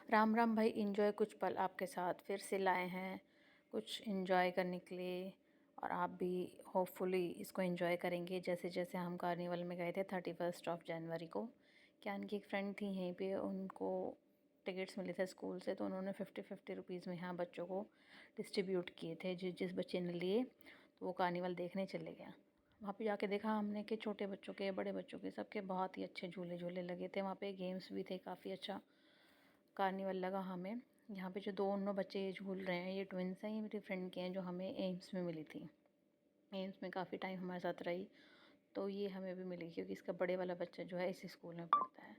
राम राम भाई। इन्जॉय कुछ पल आपके साथ फिर से लाए हैं कुछ इन्जॉय करने के लिए। और आप भी होपफुली इसको इन्जॉय करेंगे जैसे जैसे हम कार्निवल में गए थे 31 जनवरी को। क्या इनकी एक फ्रेंड थी यहीं पे, उनको टिकट्स मिले थे स्कूल से, तो उन्होंने 50-50 रुपीज़ में यहाँ बच्चों को डिस्ट्रीब्यूट किए थे। जिस जिस बच्चे ने लिए तो वो कार्निवल देखने चले गया। वहाँ पे जाके देखा हमने कि छोटे बच्चों के, बड़े बच्चों के, सबके बहुत ही अच्छे झूले झूले लगे थे। वहाँ पे गेम्स भी थे, काफ़ी अच्छा कार्निवल लगा हमें। यहाँ पे जो दोनों बच्चे ये झूल रहे हैं, ये ट्विंस हैं, ये मेरी फ्रेंड के हैं जो हमें एम्स में मिली थी। एम्स में काफ़ी टाइम हमारे साथ रही, तो ये हमें भी मिली क्योंकि इसका बड़े वाला बच्चा जो है इसी स्कूल में पढ़ता है।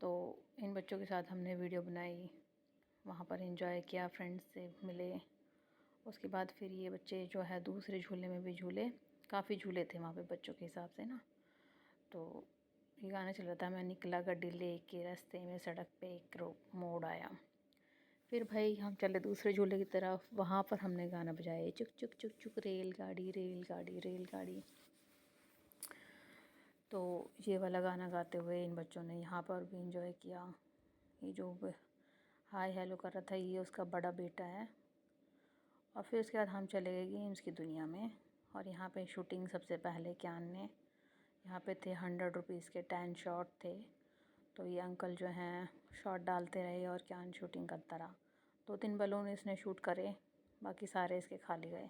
तो इन बच्चों के साथ हमने वीडियो बनाई, वहाँ पर एंजॉय किया, फ्रेंड्स से मिले। उसके बाद फिर ये बच्चे जो है दूसरे झूले में भी झूले। काफ़ी झूले थे वहाँ पे बच्चों के हिसाब से ना। तो ये गाना चल रहा था, मैं निकला गड्डी लेके, रास्ते में सड़क पे एक मोड़ आया। फिर भाई हम चले दूसरे झूले की तरफ, वहाँ पर हमने गाना बजाया, चुक चुक चुक चुक रेलगाड़ी रेलगाड़ी रेलगाड़ी। तो ये वाला गाना गाते हुए इन बच्चों ने यहाँ पर भी इंजॉय किया। ये जो हाय हेलो कर रहा था ये उसका बड़ा बेटा है। और फिर उसके बाद हम चले गए गेम्स की दुनिया में। और यहाँ पे शूटिंग सबसे पहले क्यान ने, यहाँ पे थे 100 रुपीज़ के 10 शॉट थे। तो ये अंकल जो हैं शॉट डालते रहे और क्यान शूटिंग करता रहा। 2-3 बलून इसने शूट करे, बाकी सारे इसके खाली गए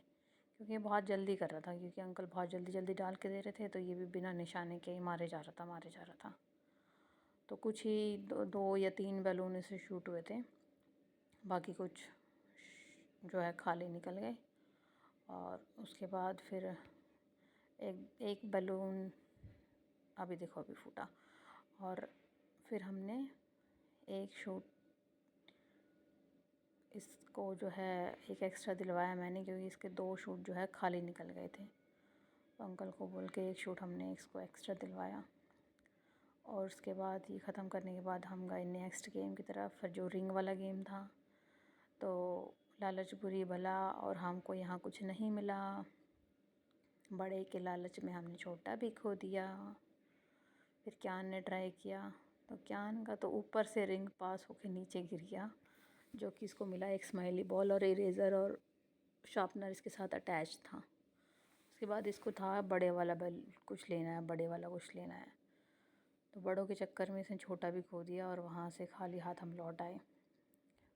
क्योंकि ये बहुत जल्दी कर रहा था, क्योंकि अंकल बहुत जल्दी जल्दी डाल के दे रहे थे। तो ये भी बिना निशाने के ही मारे जा रहा था, मारे जा रहा था। तो कुछ ही 2 या 3 बैलून इससे शूट हुए थे, बाकी कुछ जो है खाली निकल गए। और उसके बाद फिर एक एक बैलून अभी देखो अभी फूटा। और फिर हमने एक शूट इसको जो है एक एक्स्ट्रा दिलवाया मैंने, क्योंकि इसके 2 शूट जो है खाली निकल गए थे। तो अंकल को बोल के एक शूट हमने इसको एक्स्ट्रा दिलवाया। और उसके बाद ये ख़त्म करने के बाद हम गए नेक्स्ट गेम की तरफ, जो रिंग वाला गेम था। तो लालच बुरी भला और हमको यहाँ कुछ नहीं मिला, बड़े के लालच में हमने छोटा भी खो दिया। फिर क्यान ने ट्राई किया, तो क्यान का तो ऊपर से रिंग पास होकर नीचे गिर गया, जो कि इसको मिला एक स्माइली बॉल और इरेज़र और शार्पनर इसके साथ अटैच था। उसके बाद इसको था बड़े वाला बेल कुछ लेना है, बड़े वाला कुछ लेना है। तो बड़ों के चक्कर में इसने छोटा भी खो दिया और वहाँ से खाली हाथ हम लौट आए।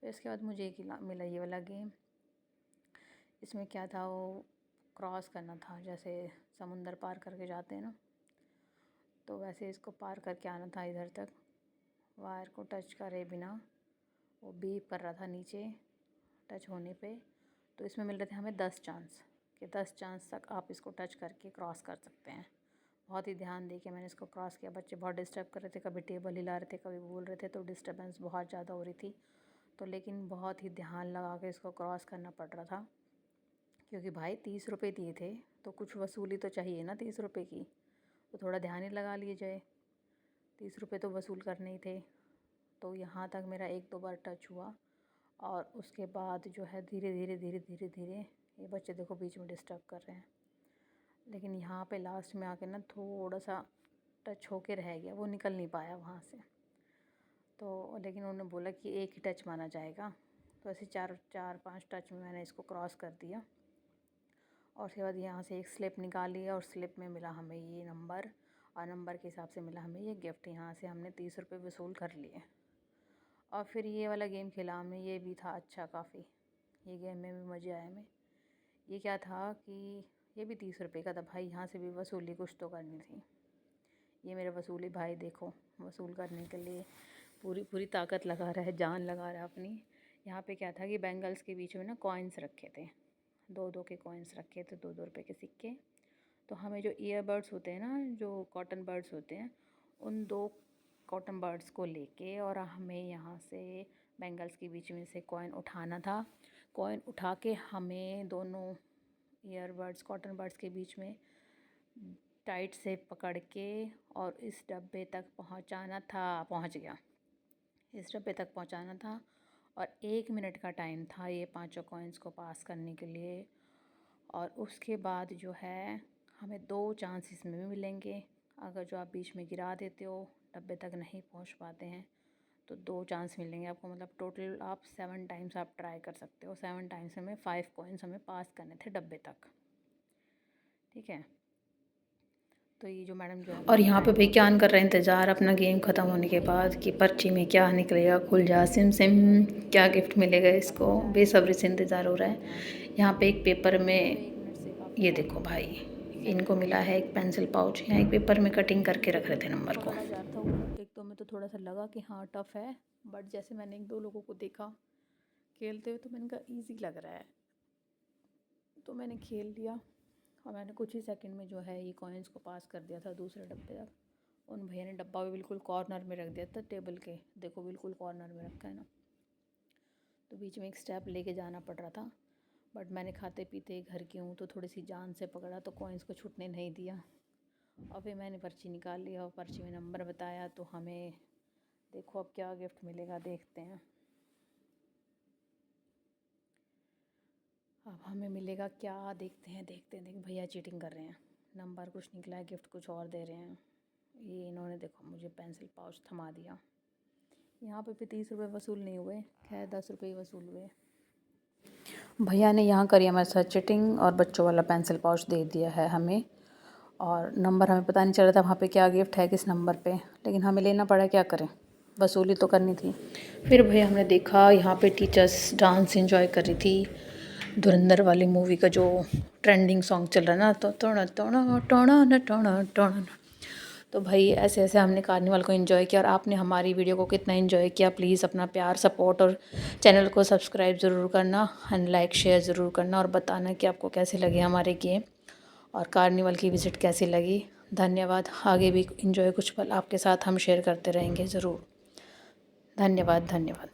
फिर इसके बाद मुझे एक मिला ये वाला गेम। इसमें क्या था, वो क्रॉस करना था, जैसे समुंदर पार करके जाते हैं ना, तो वैसे इसको पार करके आना था इधर तक, वायर को टच करे बिना। वो बीप कर रहा था नीचे टच होने पे। तो इसमें मिल रहे थे हमें 10 चांस, कि 10 चांस तक आप इसको टच करके क्रॉस कर सकते हैं। बहुत ही ध्यान दे के मैंने इसको क्रॉस किया। बच्चे बहुत डिस्टर्ब कर रहे थे, कभी टेबल हिला रहे थे, कभी बोल रहे थे, तो डिस्टर्बेंस बहुत ज़्यादा हो रही थी। तो लेकिन बहुत ही ध्यान लगा के इसको क्रॉस करना पड़ रहा था, क्योंकि भाई 30 रुपये दिए थे तो कुछ वसूली तो चाहिए ना 30 रुपये की। तो थोड़ा ध्यान ही लगा लिए जाए, 30 रुपये तो वसूल करने ही थे। तो यहाँ तक मेरा 1-2 बार टच हुआ। और उसके बाद जो है धीरे धीरे धीरे धीरे धीरे ये बच्चे देखो बीच में डिस्टर्ब कर रहे हैं। लेकिन यहाँ पे लास्ट में आके ना थोड़ा सा टच होके रह गया, वो निकल नहीं पाया वहाँ से। तो लेकिन उन्होंने बोला कि एक ही टच माना जाएगा। तो ऐसे 4-5 टच में मैंने इसको क्रॉस कर दिया। और उसके बाद यहाँ से एक स्लिप निकाली और स्लिप में मिला हमें ये नंबर, और नंबर के हिसाब से मिला हमें ये गिफ्ट। यहाँ से हमने 30 रुपये वसूल कर लिए। और फिर ये वाला गेम खेला हमें, ये भी था अच्छा काफ़ी। ये गेम में भी मज़े आए हमें। ये क्या था कि ये भी 30 रुपये का था भाई, यहाँ से भी वसूली कुछ तो करनी थी। ये मेरे वसूली भाई देखो, वसूल करने के लिए पूरी पूरी ताकत लगा रहा है, जान लगा रहा है अपनी। यहाँ पे क्या था कि बैंगल्स के बीच में ना कॉइन्स रखे थे, 2-2 के कॉइन्स रखे थे, 2-2 रुपये के सिक्के। तो हमें जो ईयरबड्स होते हैं ना, जो कॉटन बर्ड्स होते हैं, उन 2 कॉटन बर्ड्स को लेके और हमें यहाँ से बैंगल्स के बीच में से कॉइन उठाना था। कॉइन उठा के हमें दोनों ईयरबड्स कॉटन बर्ड्स के बीच में टाइट से पकड़ के और इस डब्बे तक पहुँचाना था। पहुँच गया, इस डब्बे तक पहुँचाना था। और 1 मिनट का टाइम था ये 5 कॉइन्स को पास करने के लिए। और उसके बाद जो है हमें 2 चांस इसमें भी मिलेंगे। अगर जो आप बीच में गिरा देते हो, डब्बे तक नहीं पहुंच पाते हैं, तो 2 चांस मिलेंगे आपको, मतलब टोटल आप 7 टाइम्स आप ट्राई कर सकते हो। 7 टाइम्स में 5 कॉइन्स हमें पास करने थे डब्बे तक, ठीक है। तो ये जो मैडम जो है, और यहाँ पे भाई क्या कर रहे हैं इंतज़ार अपना गेम ख़त्म होने के बाद कि पर्ची में क्या निकलेगा, खुल जा सिम सिम, क्या गिफ्ट मिलेगा इसको, बेसब्री से इंतज़ार हो रहा है। यहाँ पे एक पेपर में ये देखो भाई, इनको मिला है एक पेंसिल पाउच। यहाँ एक पेपर में कटिंग करके रख रहे थे नंबर को। एक तो में तो थोड़ा सा लगा कि हाँ टफ़ है, बट जैसे मैंने 1-2 लोगों को देखा खेलते हुए तो मैंने कहा ईजी लग रहा है, तो मैंने खेल लिया। और मैंने कुछ ही सेकंड में जो है ये कॉइन्स को पास कर दिया था दूसरे डब्बे तक। उन भैया ने डब्बा भी बिल्कुल कॉर्नर में रख दिया था टेबल के, देखो बिल्कुल कॉर्नर में रखा है ना, तो बीच में एक स्टेप लेके जाना पड़ रहा था। बट मैंने खाते पीते घर की हूँ तो थोड़ी सी जान से पकड़ा, तो कॉइन्स को छूटने नहीं दिया। और फिर मैंने पर्ची निकाल लिया और पर्ची में नंबर बताया, तो हमें देखो अब क्या गिफ्ट मिलेगा, देखते हैं अब हमें मिलेगा क्या, देखते हैं। भैया चीटिंग कर रहे हैं, नंबर कुछ निकला है, गिफ्ट कुछ और दे रहे हैं। ये इन्होंने देखो मुझे पेंसिल पाउच थमा दिया। यहाँ पे भी 30 रुपये वसूल नहीं हुए, खैर 10 रुपये वसूल हुए। भैया ने यहाँ करी हमारे साथ चीटिंग और बच्चों वाला पेंसिल पाउच दे दिया है हमें, और नंबर हमें पता नहीं चल रहा था वहाँ पे क्या गिफ्ट है किस नंबर पे, लेकिन हमें लेना पड़ा, क्या करें, वसूली तो करनी थी। फिर भैया हमने देखा यहाँ पे टीचर्स डांस एंजॉय कर रही थी, धुरंधर वाली मूवी का जो ट्रेंडिंग सॉन्ग चल रहा है ना, तो टोना टोना टोना न टोना टोना। तो भाई ऐसे ऐसे हमने कार्निवल को एंजॉय किया। और आपने हमारी वीडियो को कितना एंजॉय किया, प्लीज़ अपना प्यार सपोर्ट और चैनल को सब्सक्राइब ज़रूर करना एंड लाइक शेयर ज़रूर करना, और बताना कि आपको कैसे लगे हमारे गेम और कार्निवल की विज़िट कैसी लगी। धन्यवाद। आगे भी एंजॉय कुछ पल आपके साथ हम शेयर करते रहेंगे ज़रूर। धन्यवाद धन्यवाद।